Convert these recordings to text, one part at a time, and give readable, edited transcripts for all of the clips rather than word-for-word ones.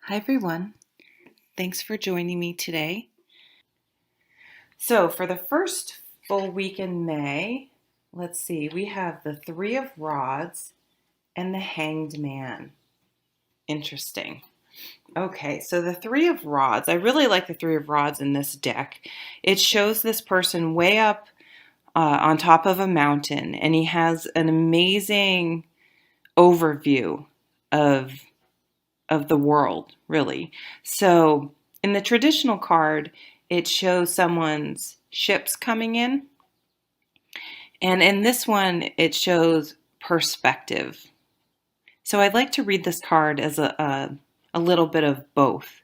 Hi, everyone. Thanks for joining me today. So, for the first full week in May, let's see, we have the Three of Rods and the Hanged Man. Interesting. Okay, so the Three of Rods, I really like the Three of Rods in this deck. It shows this person way up on top of a mountain, and he has an amazing overview of the world, really. So in the traditional card, it shows someone's ships coming in. And in this one, it shows perspective. So I'd like to read this card as a little bit of both.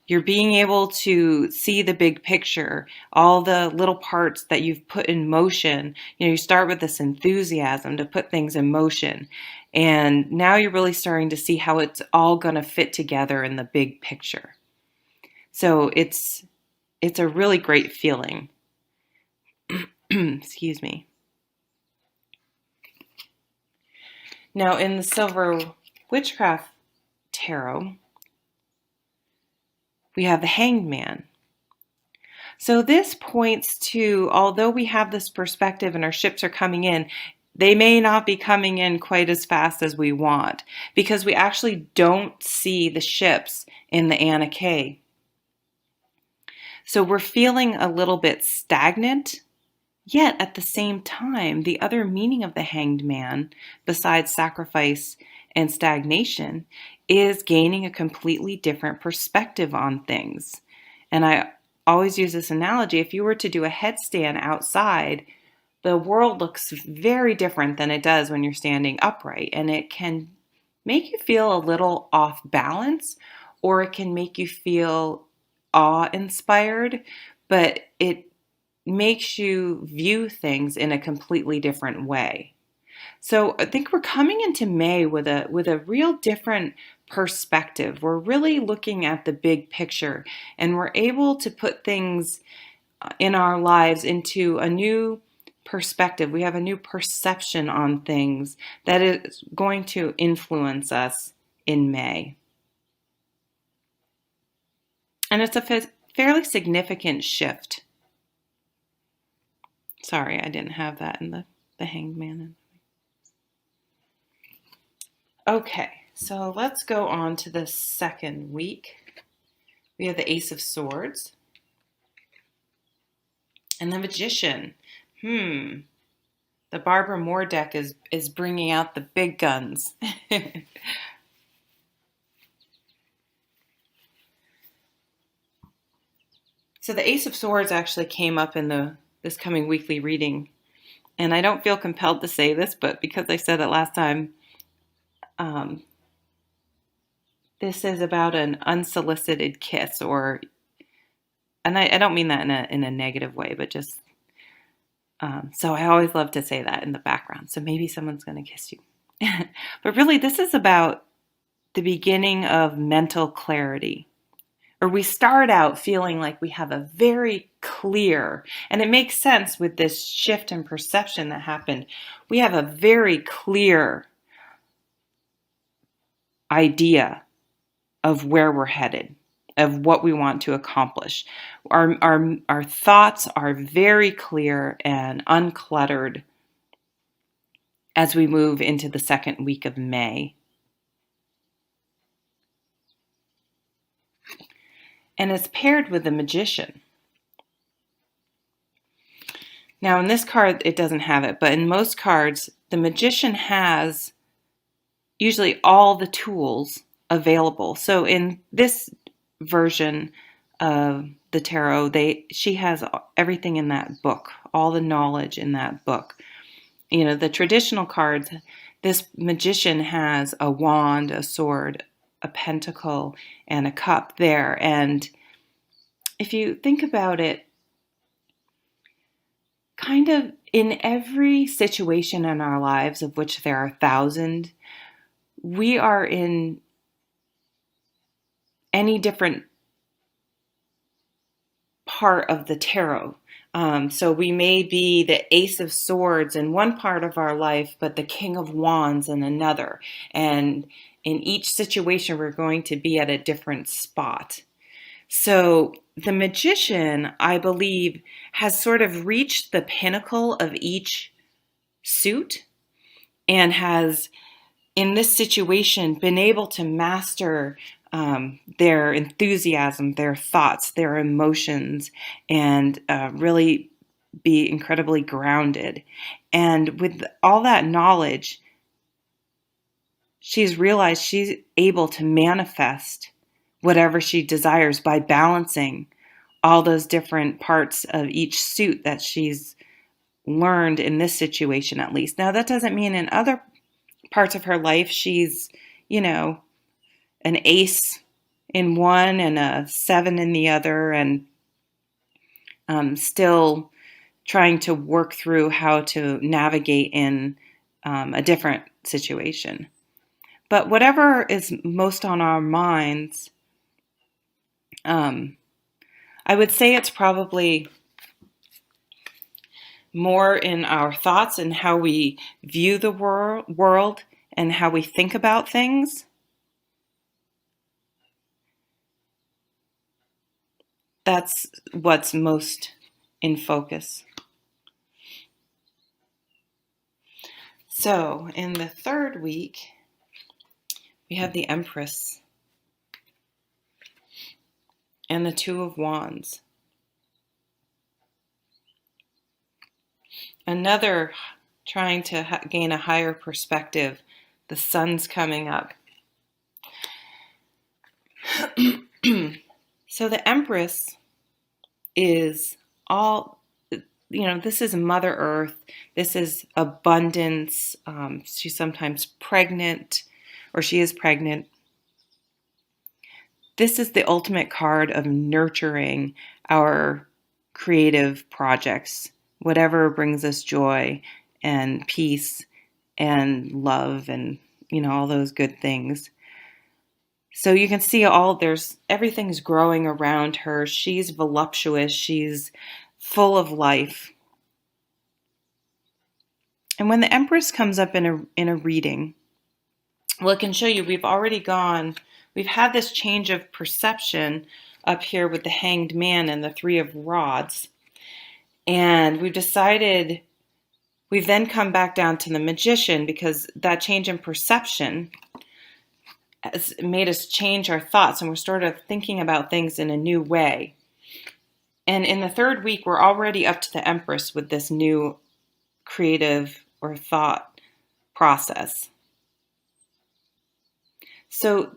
You're being able to see the big picture, all the little parts that you've put in motion. You start with this enthusiasm to put things in motion. And now you're really starting to see how it's all going to fit together in the big picture. So it's a really great feeling. Excuse me. Now in the Silver Witchcraft Tarot, we have the Hanged Man. So this points to, although we have this perspective and our ships are coming in, they may not be coming in quite as fast as we want because we actually don't see the ships in the Anna. So we're feeling a little bit stagnant, yet at the same time, the other meaning of the Hanged Man, besides sacrifice and stagnation, is gaining a completely different perspective on things. And I always use this analogy. If you were to do a headstand outside, the world looks very different than it does when you're standing upright. And it can make you feel a little off balance, or it can make you feel awe-inspired, but it makes you view things in a completely different way. So I think we're coming into May with a real different perspective. We're really looking at the big picture, and we're able to put things in our lives into a new perspective. We have a new perception on things that is going to influence us in May. And it's a fairly significant shift. Sorry, I didn't have that in the Hanged Man. Okay, so let's go on to the second week. We have the Ace of Swords and the Magician. The Barbara Moore deck is bringing out the big guns. So the Ace of Swords actually came up in this coming weekly reading. And I don't feel compelled to say this, but because I said it last time, this is about an unsolicited kiss, and I don't mean that in a negative way, but just so I always love to say that in the background. So maybe someone's going to kiss you. But really, this is about the beginning of mental clarity. Or we start out feeling like we have a very clear, and it makes sense with this shift in perception that happened. We have a very clear idea of where we're headed, of what we want to accomplish. Our thoughts are very clear and uncluttered as we move into the second week of May. And it's paired with the Magician. Now in this card, it doesn't have it, but in most cards, the Magician has usually all the tools available. So in this version of the tarot, she has everything in that book, all the knowledge in that book. The traditional cards, this Magician has a wand, a sword, a pentacle, and a cup there. And if you think about it, kind of in every situation in our lives, of which there are 1,000, we are in any different part of the tarot. So we may be the Ace of Swords in one part of our life, but the King of Wands in another. And in each situation, we're going to be at a different spot. So the magician, I believe, has sort of reached the pinnacle of each suit and has, in this situation, been able to master their enthusiasm, their thoughts, their emotions, and really be incredibly grounded. And with all that knowledge, she's realized she's able to manifest whatever she desires by balancing all those different parts of each suit that she's learned in this situation, at least. Now, that doesn't mean in other parts of her life she's, an ace in one and a seven in the other, and still trying to work through how to navigate in a different situation. But whatever is most on our minds, I would say it's probably more in our thoughts and how we view the world and how we think about things. That's what's most in focus. So in the third week, we have the Empress and the Two of Wands. Another trying to gain a higher perspective. The sun's coming up. So the Empress is all, this is Mother Earth. This is abundance. She's sometimes pregnant, or she is pregnant. This is the ultimate card of nurturing our creative projects, whatever brings us joy and peace and love and, all those good things. So you can see everything's growing around her. She's voluptuous. She's full of life. And when the Empress comes up in a reading, well, it can show you we've had this change of perception up here with the Hanged Man and the Three of Rods. And we've then come back down to the Magician, because that change in perception has made us change our thoughts, and we're sort of thinking about things in a new way. And in the third week, we're already up to the Empress with this new creative or thought process. So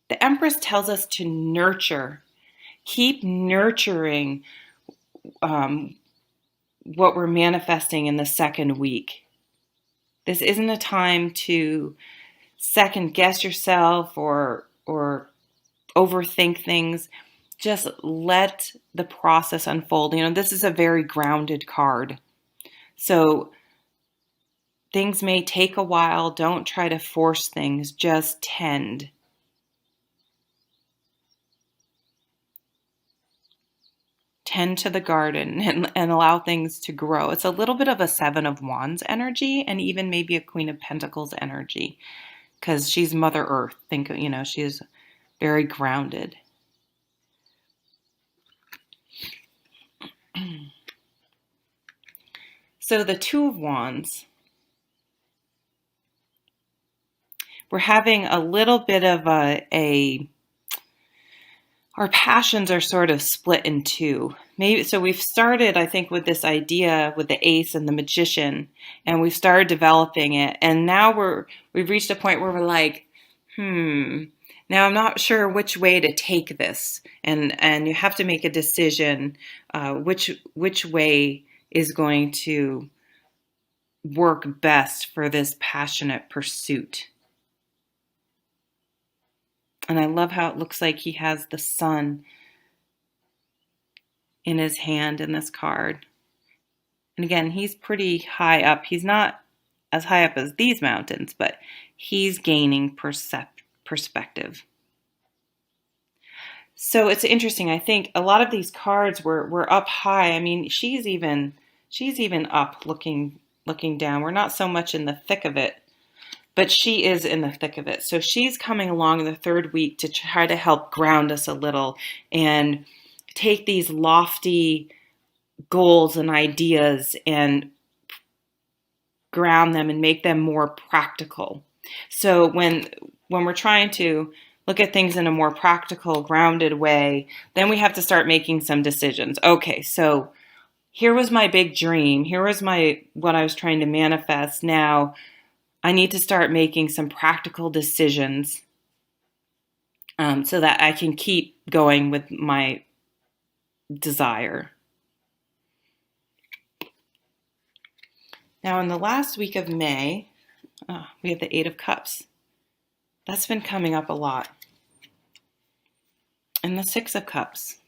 the Empress tells us to nurture, keep nurturing what we're manifesting in the second week. This isn't a time to second guess yourself or overthink things. Just let the process unfold. This is a very grounded card. So things may take a while. Don't try to force things. Just tend. Tend to the garden and allow things to grow. It's a little bit of a Seven of Wands energy, and even maybe a Queen of Pentacles energy, because she's Mother Earth. She's very grounded. So the Two of Wands, we're having a little bit of our passions are sort of split in two. So we've started, I think, with this idea with the Ace and the Magician, and we've started developing it. And now we've reached a point where we're like, now I'm not sure which way to take this. And you have to make a decision, which way is going to work best for this passionate pursuit. And I love how it looks like he has the sun in his hand in this card. And again, he's pretty high up. He's not as high up as these mountains, but he's gaining perspective. So it's interesting. I think a lot of these cards were up high. I mean, she's even up looking down. We're not so much in the thick of it. but she is in the thick of it. So she's coming along in the third week to try to help ground us a little and take these lofty goals and ideas and ground them and make them more practical. So when we're trying to look at things in a more practical, grounded way, then we have to start making some decisions. Okay, so here was my big dream. Here was what I was trying to manifest. Now I need to start making some practical decisions so that I can keep going with my desire. Now, in the last week of May, we have the Eight of Cups. That's been coming up a lot. And the Six of Cups.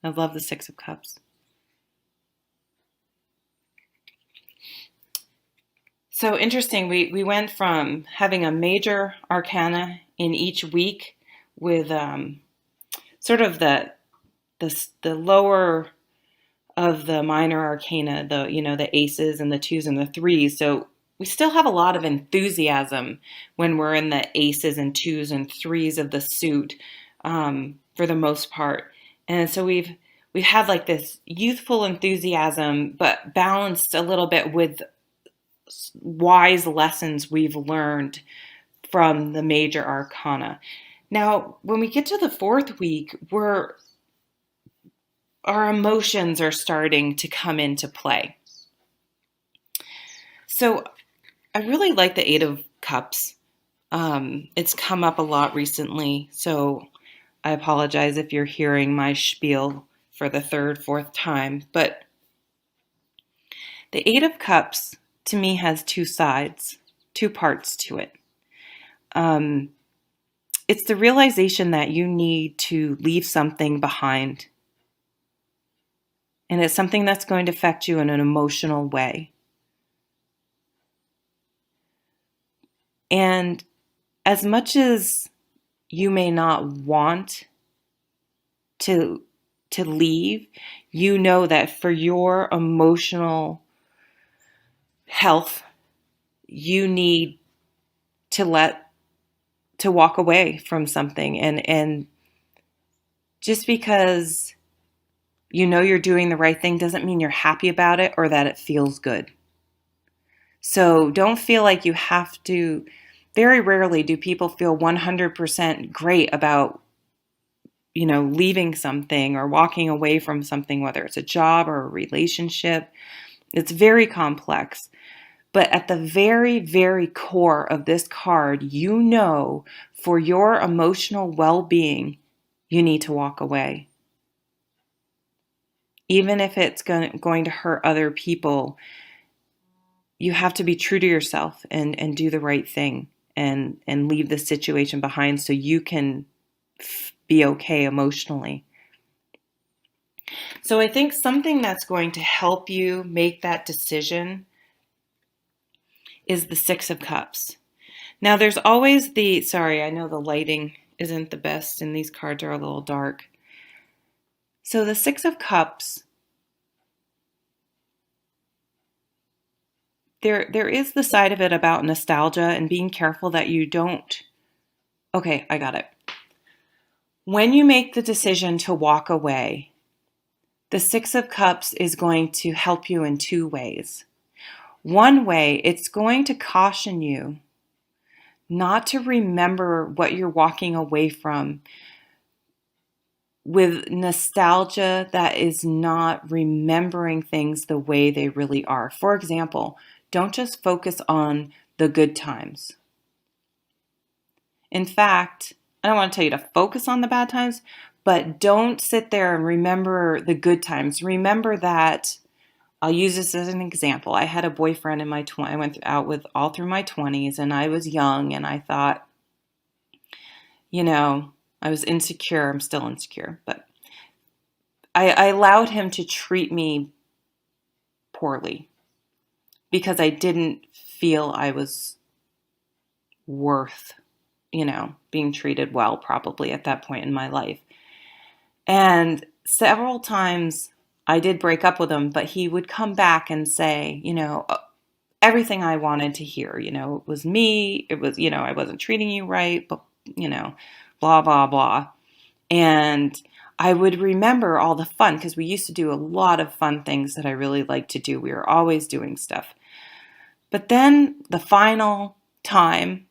I love the Six of Cups. So interesting, we went from having a major arcana in each week with sort of the lower of the minor arcana, the aces and the twos and the threes. So we still have a lot of enthusiasm when we're in the aces and twos and threes of the suit, for the most part. And so we've had like this youthful enthusiasm, but balanced a little bit with wise lessons we've learned from the major arcana. Now, when we get to the fourth week, our emotions are starting to come into play. So I really like the Eight of Cups. It's come up a lot recently, so I apologize if you're hearing my spiel for the third, fourth time. But the Eight of Cups, to me, has two sides, two parts to it. It's the realization that you need to leave something behind. And it's something that's going to affect you in an emotional way. And as much as you may not want to leave, you know that for your emotional health, you need to walk away from something. And just because you know you're doing the right thing doesn't mean you're happy about it or that it feels good. So don't feel like you have to. Very rarely do people feel 100% great about, leaving something or walking away from something, whether it's a job or a relationship. It's very complex. But at the very, very core of this card, for your emotional well-being, you need to walk away. Even if it's going to hurt other people, you have to be true to yourself and do the right thing and leave the situation behind so you can be okay emotionally. So I think something that's going to help you make that decision is the Six of Cups. Now there's always sorry, I know the lighting isn't the best and these cards are a little dark. So the Six of Cups, there is the side of it about nostalgia and being careful that you don't. Okay, I got it. When you make the decision to walk away, the Six of Cups is going to help you in two ways. One way, it's going to caution you not to remember what you're walking away from with nostalgia that is not remembering things the way they really are. For example, don't just focus on the good times. In fact, I don't want to tell you to focus on the bad times, but don't sit there and remember the good times. Remember that, I'll use this as an example. I had a boyfriend in my 20s. I went out with all through my 20s, and I was young, and I thought, I was insecure. I'm still insecure, but I allowed him to treat me poorly because I didn't feel I was worth, being treated well, probably at that point in my life. And several times I did break up with him, but he would come back and say, everything I wanted to hear. It was me. It was, I wasn't treating you right, but, blah, blah, blah. And I would remember all the fun because we used to do a lot of fun things that I really liked to do. We were always doing stuff. But then the final time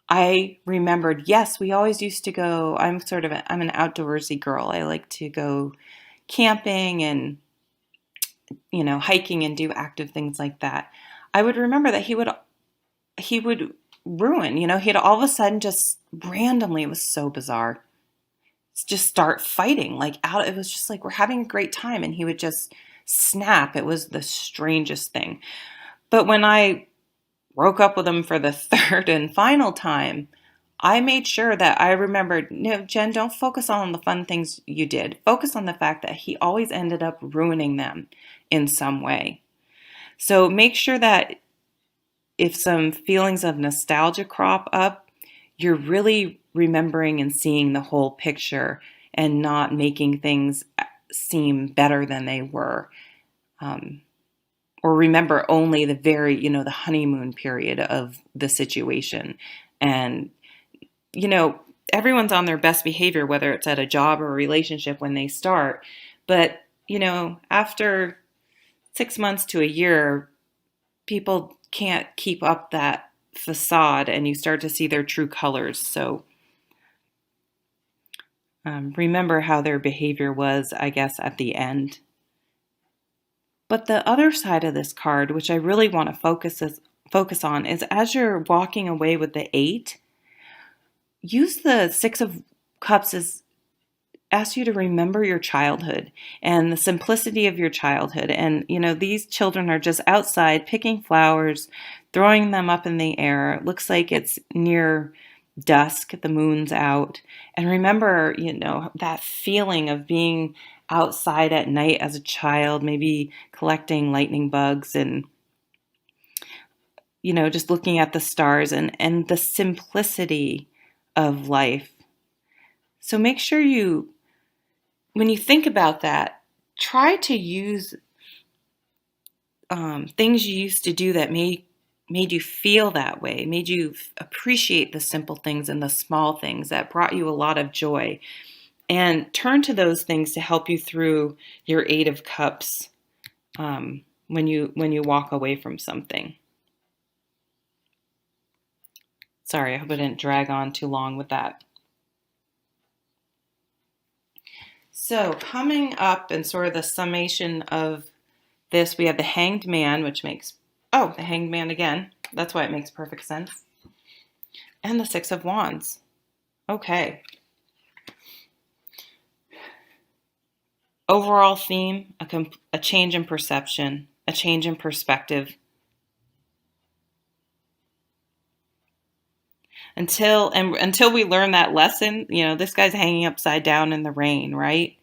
I remembered, yes, we always used to go. I'm an outdoorsy girl. I like to go camping and, hiking and do active things like that. I would remember that he would ruin, he'd all of a sudden just randomly, it was so bizarre, just start fighting it was just like we're having a great time and he would just snap. It was the strangest thing. But when I broke up with him for the third and final time, I made sure that I remembered, no, Jen, don't focus on the fun things you did. Focus on the fact that he always ended up ruining them in some way. So make sure that if some feelings of nostalgia crop up, you're really remembering and seeing the whole picture and not making things seem better than they were. Or remember only the the honeymoon period of the situation. And, everyone's on their best behavior, whether it's at a job or a relationship when they start. But, after 6 months to a year, people can't keep up that facade and you start to see their true colors. So remember how their behavior was, I guess, at the end. But the other side of this card, which I really want to focus on, is as you're walking away with the 8, use the 6 of Cups as ask you to remember your childhood and the simplicity of your childhood. And, these children are just outside picking flowers, throwing them up in the air. It looks like it's near dusk, the moon's out. And remember, that feeling of being outside at night as a child, maybe collecting lightning bugs and, just looking at the stars and the simplicity of life. So make sure when you think about that, try to use things you used to do that made you feel that way, made you appreciate the simple things and the small things that brought you a lot of joy. And turn to those things to help you through your 8 of Cups when you walk away from something. Sorry, I hope I didn't drag on too long with that. So coming up and sort of the summation of this, we have the Hanged Man, which makes, the Hanged Man again. That's why it makes perfect sense. And the 6 of Wands. Okay. Overall theme, a change in perception, a change in perspective. Until we learn that lesson, this guy's hanging upside down in the rain, right?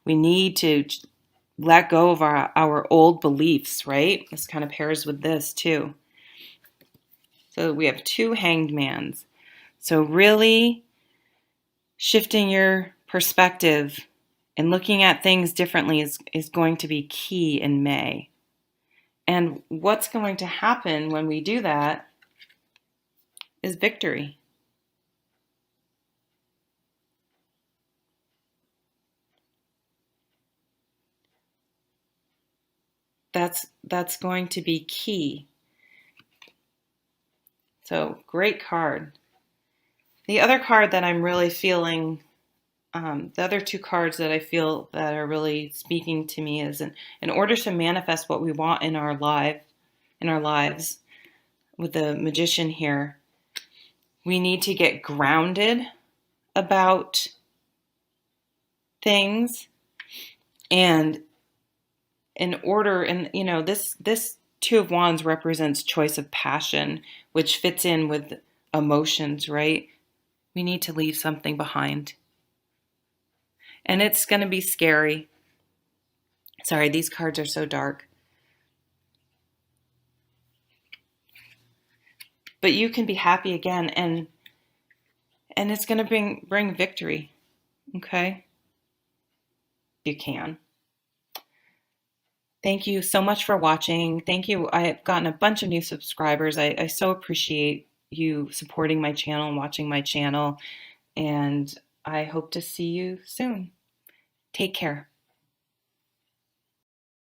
We need to let go of our old beliefs, right? This kind of pairs with this too. So we have 2 Hanged Mans. So really shifting your perspective and looking at things differently is going to be key in May. And what's going to happen when we do that is victory. That's going to be key. So great card. The other card that I'm really feeling, the other 2 cards that I feel that are really speaking to me is in order to manifest what we want in our lives, with the Magician here, we need to get grounded about things. And this 2 of Wands represents choice of passion, which fits in with emotions, right? We need to leave something behind. And it's going to be scary. Sorry, these cards are so dark. But you can be happy again, and it's going to bring victory. Okay? You can. Thank you so much for watching. Thank you. I have gotten a bunch of new subscribers. I so appreciate you supporting my channel and watching my channel. And I hope to see you soon. Take care.